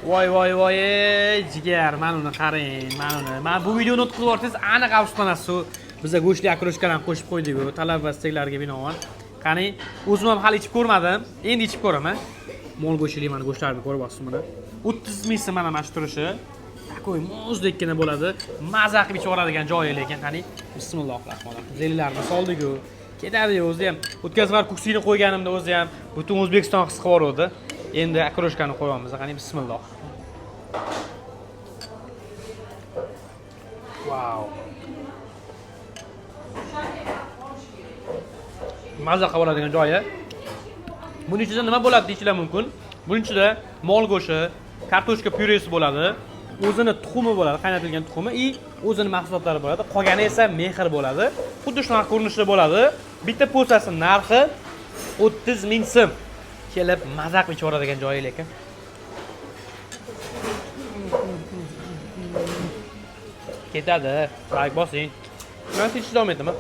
Voy, jigar, mana uni qarang, mana uni. Men bu videoni o'tkazib yuborsangiz aniq afsuslanasiz. Bizga go'shtli akroshkalarni qo'shib qo'ydik-ku, talab va istaklariga binoan. Qani, o'zim ham hali ichib ko'rmadim. Endi ichib ko'raman. Mol go'shtli mana go'shtlarni ko'ryapsiz mana. 30 ming so'm mana shu turishi. Takoy muzdekgina bo'ladi. Maza qilib ichib yuboradigan joyi lekin qani. Bismillohir rohmanir rohim. Zelilarni soldik-ku. Ketadi o'zi ham. O'tgan safar kuksini qo'yganimda o'zi ham butun O'zbekiston his qilib yubordi. Endi akroshkani qo'yamiz. Qani bismillah. Wow. Maza qilib oladigan joyi. Buning ichida nima bo'ladi deyishlar mumkin. Buning ichida mol go'shti, kartoshka pyuresi bo'ladi, o'zini tuxumi bo'ladi, qaynatilgan tuxumi и o'zini mahsulotlari bo'ladi. Qolgani esa mehr bo'ladi. Xuddi shunaqa ko'rinishda bo'ladi. Bitta posasi narxi 30 ming so'm. Kelib maza qilib ichib joyi lekin. Ketadi. Like bosing. Men tinch davom etaman.